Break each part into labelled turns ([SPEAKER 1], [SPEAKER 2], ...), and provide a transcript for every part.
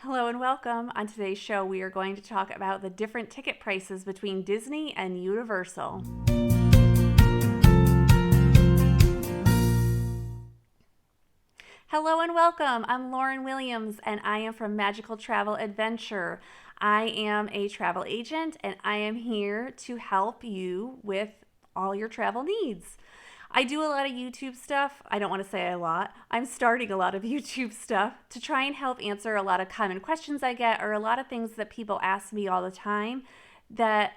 [SPEAKER 1] Hello and welcome. On today's show, we are going to talk about the different ticket prices between Disney and Universal. Hello and welcome. I'm Lauren Williams and I am from Magical Travel Adventure. I am a travel agent and I am here to help you with all your travel needs. I do a lot of YouTube stuff. I don't want to say a lot. I'm starting a lot of YouTube stuff to try and help answer a lot of common questions I get or a lot of things that people ask me all the time that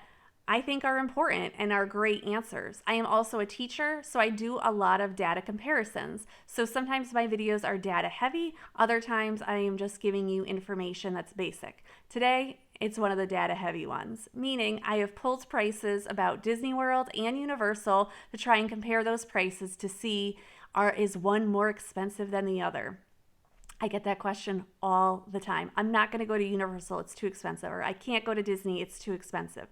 [SPEAKER 1] I think are important and are great answers. I am also a teacher, so I do a lot of data comparisons. So sometimes my videos are data heavy, other times I am just giving you information that's basic. Today, it's one of the data heavy ones, meaning I have pulled prices about Disney World and Universal to try and compare those prices to see is one more expensive than the other. I get that question all the time. I'm not going to go to Universal, it's too expensive, or I can't go to Disney, it's too expensive.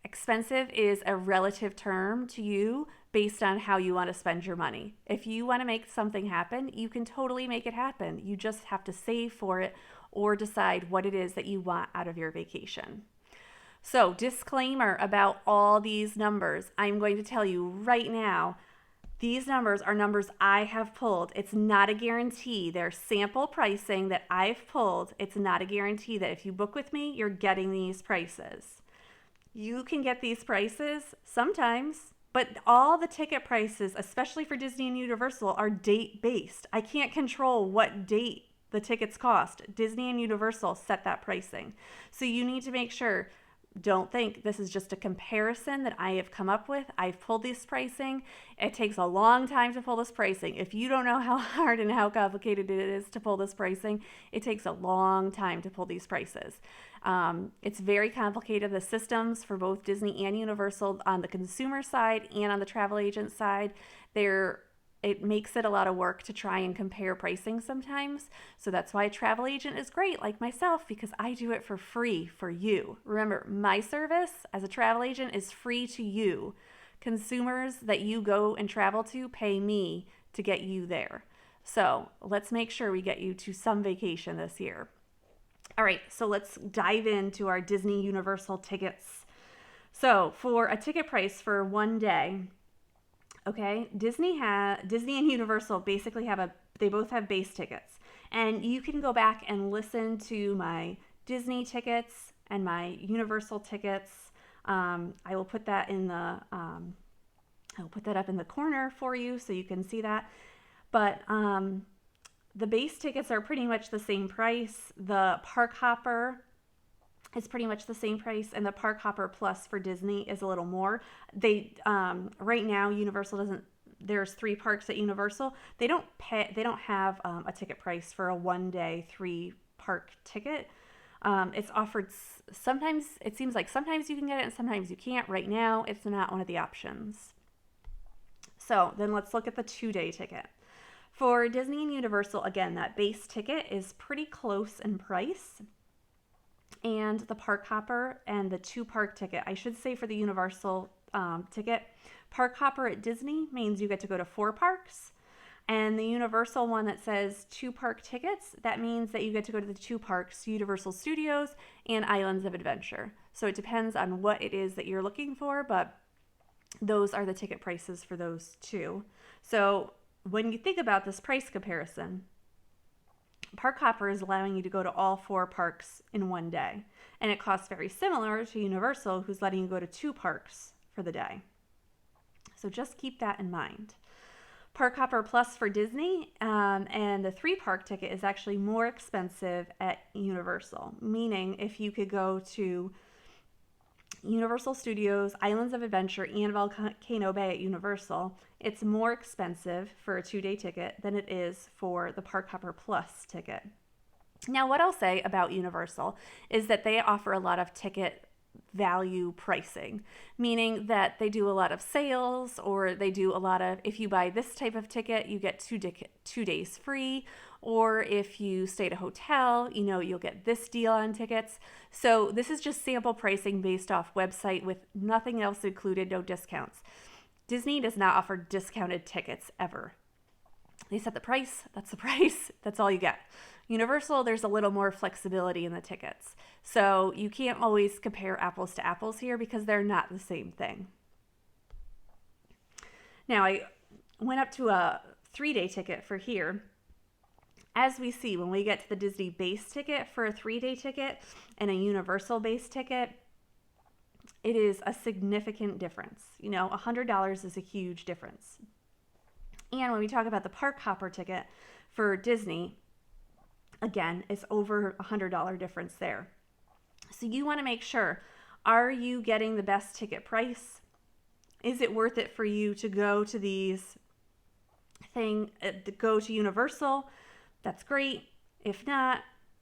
[SPEAKER 1] Expensive is a relative term to you based on how you want to spend your money. If you want to make something happen, you can totally make it happen. You just have to save for it or decide what it is that you want out of your vacation. So, disclaimer about all these numbers. I'm going to tell you right now, these numbers are numbers I have pulled. It's not a guarantee. They're sample pricing that I've pulled. It's not a guarantee that if you book with me, you're getting these prices. You can get these prices sometimes, but all the ticket prices, especially for Disney and Universal, are date-based. I can't control what date the tickets cost. Disney and Universal set that pricing. So you need to make sure, don't think this is just a comparison that I have come up with. I've pulled this pricing. It takes a long time to pull this pricing. If you don't know how hard and how complicated it is to pull this pricing, it takes a long time to pull these prices. It's very complicated. The systems for both Disney and Universal on the consumer side and on the travel agent side, it makes it a lot of work to try and compare pricing sometimes. So that's why a travel agent is great, like myself, because I do it for free for you. Remember, my service as a travel agent is free to you. Consumers that you go and travel to pay me to get you there. So let's make sure we get you to some vacation this year. All right, so let's dive into our Disney Universal tickets. So for a ticket price for one day, okay, Disney and Universal basically they both have base tickets. And you can go back and listen to my Disney tickets and my Universal tickets. I will put that I'll put that up in the corner for you so you can see that. But the base tickets are pretty much the same price. The Park Hopper is pretty much the same price, and the Park Hopper Plus for Disney is a little more. They right now Universal doesn't. There's 3 parks at Universal. They don't have a ticket price for a 1-day 3-park ticket. It's offered sometimes. It seems like sometimes you can get it and sometimes you can't. Right now, it's not one of the options. So then let's look at the 2-day ticket. For Disney and Universal, again, that base ticket is pretty close in price. And the Park Hopper and the 2-park ticket, I should say for the Universal ticket, Park Hopper at Disney means you get to go to 4 parks. And the Universal one that says 2-park tickets, that means that you get to go to the 2 parks, Universal Studios and Islands of Adventure. So it depends on what it is that you're looking for, but those are the ticket prices for those 2. So when you think about this price comparison, Park Hopper is allowing you to go to all 4 parks in one day. And it costs very similar to Universal, who's letting you go to 2 parks for the day. So just keep that in mind. Park Hopper Plus for Disney and the 3-park ticket is actually more expensive at Universal. Meaning if you could go to Universal Studios, Islands of Adventure, and Volcano Bay at Universal, it's more expensive for a 2-day ticket than it is for the Park Hopper Plus ticket. Now, what I'll say about Universal is that they offer a lot of ticket value pricing, meaning that they do a lot of sales, or they do a lot of, if you buy this type of ticket, you get 2 days free, or if you stay at a hotel, you'll get this deal on tickets. So this is just sample pricing based off website with nothing else included, no discounts. Disney does not offer discounted tickets ever. They set the price, that's all you get. Universal, there's a little more flexibility in the tickets. So you can't always compare apples to apples here because they're not the same thing. Now, I went up to a 3-day ticket for here. As we see, when we get to the Disney base ticket for a 3-day ticket and a Universal base ticket, it is a significant difference. You know, $100 is a huge difference. And when we talk about the park hopper ticket for Disney, again, it's over $100 difference there. So you want to make sure, are you getting the best ticket price? Is it worth it for you to go to go to Universal? That's great. If not,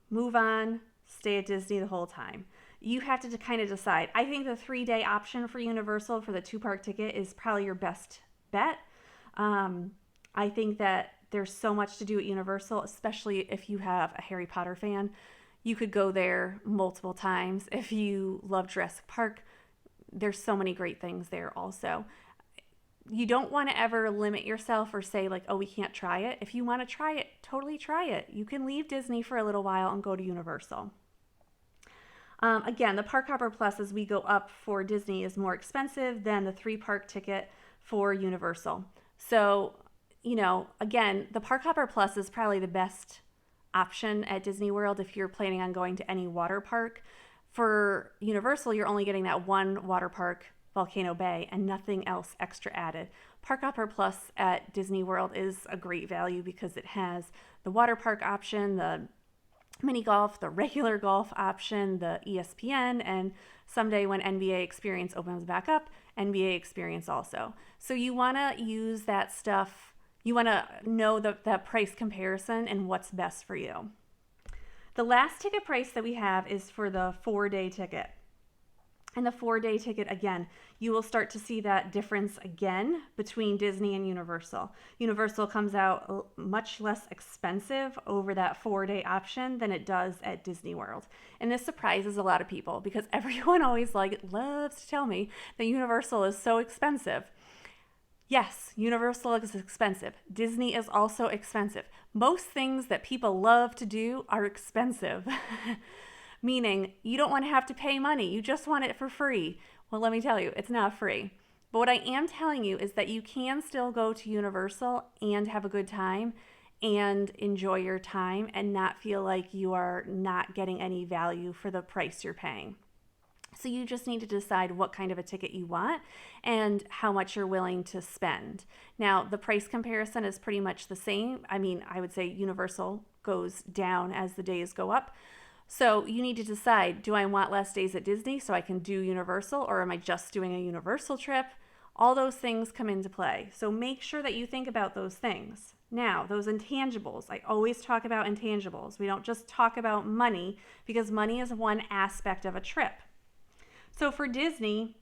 [SPEAKER 1] move on, stay at Disney the whole time. You have to kind of decide. I think the 3-day option for Universal for the 2-park ticket is probably your best bet. I think that there's so much to do at Universal, especially if you have a Harry Potter fan. You could go there multiple times. If you love Jurassic Park, there's so many great things there also. You don't want to ever limit yourself or say like, oh, we can't try it. If you want to try it, totally try it. You can leave Disney for a little while and go to Universal. Again, the Park Hopper Plus as we go up for Disney is more expensive than the 3-park ticket for Universal. So, you know, again, the Park Hopper Plus is probably the best option at Disney World if you're planning on going to any water park. For Universal, you're only getting that one water park, Volcano Bay, and nothing else extra added. Park Hopper Plus at Disney World is a great value because it has the water park option, the mini golf, the regular golf option, the ESPN, and someday when NBA Experience opens back up, NBA Experience also. So you want to use that stuff. You want to know that price comparison and what's best for you. The last ticket price that we have is for the 4-day ticket. And the 4-day ticket, again, you will start to see that difference again between Disney and Universal. Universal comes out much less expensive over that 4-day option than it does at Disney World. And this surprises a lot of people because everyone always loves to tell me that Universal is so expensive. Yes, Universal is expensive. Disney is also expensive. Most things that people love to do are expensive. Meaning you don't want to have to pay money. You just want it for free. Well, let me tell you, it's not free. But what I am telling you is that you can still go to Universal and have a good time and enjoy your time and not feel like you are not getting any value for the price you're paying. So you just need to decide what kind of a ticket you want and how much you're willing to spend. Now, the price comparison is pretty much the same. I mean, I would say Universal goes down as the days go up. So you need to decide, do I want less days at Disney so I can do Universal, or am I just doing a Universal trip? All those things come into play. So make sure that you think about those things. Now, those intangibles, I always talk about intangibles. We don't just talk about money because money is one aspect of a trip. So for Disney,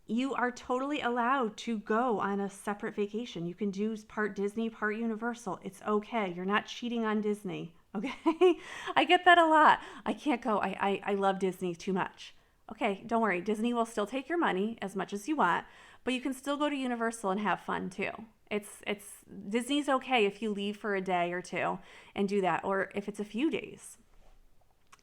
[SPEAKER 1] you are totally allowed to go on a separate vacation. You can do part Disney, part Universal. It's okay. You're not cheating on Disney. Okay, I get that a lot. I can't go. I love Disney too much. Okay, don't worry. Disney will still take your money as much as you want, but you can still go to Universal and have fun too. It's Disney's okay if you leave for a day or two and do that, or if it's a few days.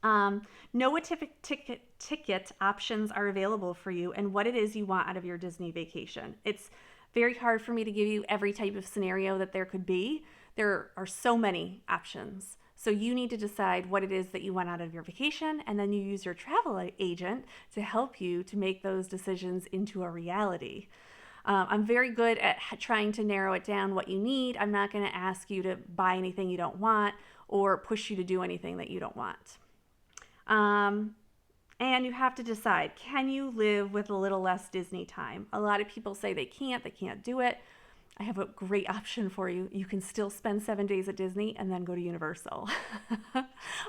[SPEAKER 1] Know what ticket options are available for you and what it is you want out of your Disney vacation. It's very hard for me to give you every type of scenario that there could be. There are so many options. So you need to decide what it is that you want out of your vacation, and then you use your travel agent to help you to make those decisions into a reality. I'm very good at trying to narrow it down what you need. I'm not going to ask you to buy anything you don't want or push you to do anything that you don't want. And you have to decide, can you live with a little less Disney time? A lot of people say they can't do it. I have a great option for you. You can still spend 7 days at Disney and then go to Universal.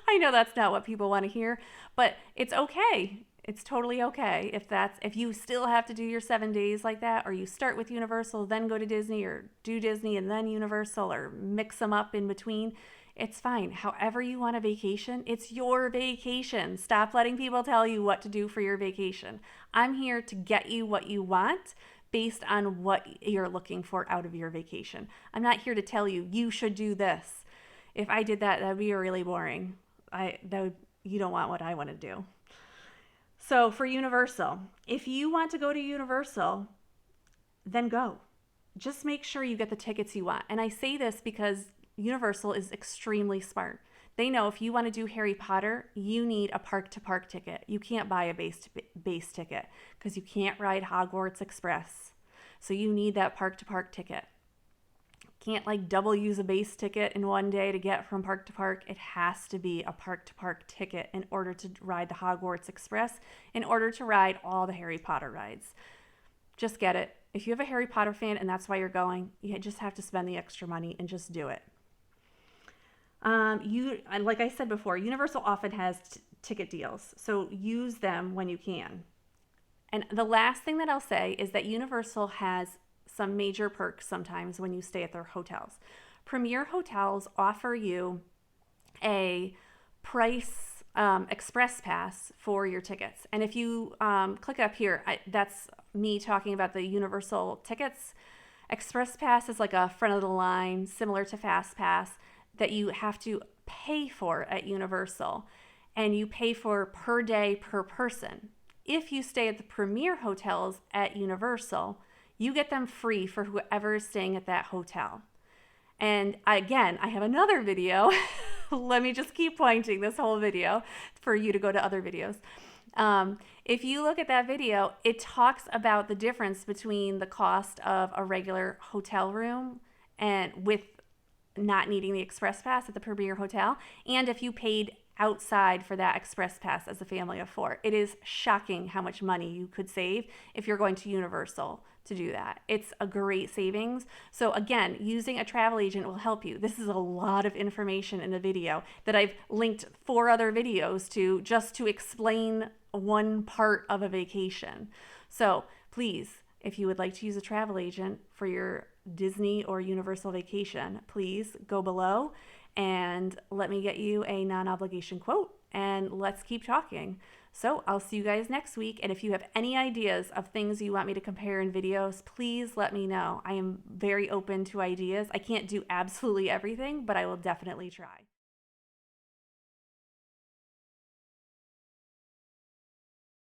[SPEAKER 1] I know that's not what people want to hear, but it's okay. It's totally okay if you still have to do your 7 days like that, or you start with Universal, then go to Disney, or do Disney and then Universal, or mix them up in between. It's fine. However you want a vacation, it's your vacation. Stop letting people tell you what to do for your vacation. I'm here to get you what you want based on what you're looking for out of your vacation. I'm not here to tell you, you should do this. If I did that, that would be really boring. You don't want what I want to do. So for Universal, if you want to go to Universal, then go. Just make sure you get the tickets you want. And I say this because Universal is extremely smart. They know if you want to do Harry Potter, you need a park-to-park ticket. You can't buy a base ticket because you can't ride Hogwarts Express. So you need that park-to-park ticket. Can't like double use a base ticket in one day to get from park to park. It has to be a park-to-park ticket in order to ride the Hogwarts Express, in order to ride all the Harry Potter rides. Just get it. If you have a Harry Potter fan and that's why you're going, you just have to spend the extra money and just do it. Like I said before, Universal often has ticket deals, so use them when you can. And the last thing that I'll say is that Universal has some major perks sometimes when you stay at their hotels. Premier hotels offer you a price express pass for your tickets. And if you click up here, that's me talking about the Universal tickets. Express pass is like a front of the line, similar to Fast Pass, that you have to pay for at Universal. And you pay for per day per person. If you stay at the Premier hotels at Universal, you get them free for whoever is staying at that hotel. And again, I have another video. Let me just keep pointing this whole video for you to go to other videos. If you look at that video, it talks about the difference between the cost of a regular hotel room and with not needing the express pass at the Premier Hotel, and if you paid outside for that express pass as a family of 4. It is shocking how much money you could save if you're going to Universal to do that. It's a great savings. So again, using a travel agent will help you. This is a lot of information in a video that I've linked 4 other videos to just to explain one part of a vacation. So please, if you would like to use a travel agent for your Disney or Universal vacation, please go below and let me get you a non-obligation quote, and let's keep talking. So I'll see you guys next week. And if you have any ideas of things you want me to compare in videos, please let me know. I am very open to ideas. I can't do absolutely everything, but I will definitely try.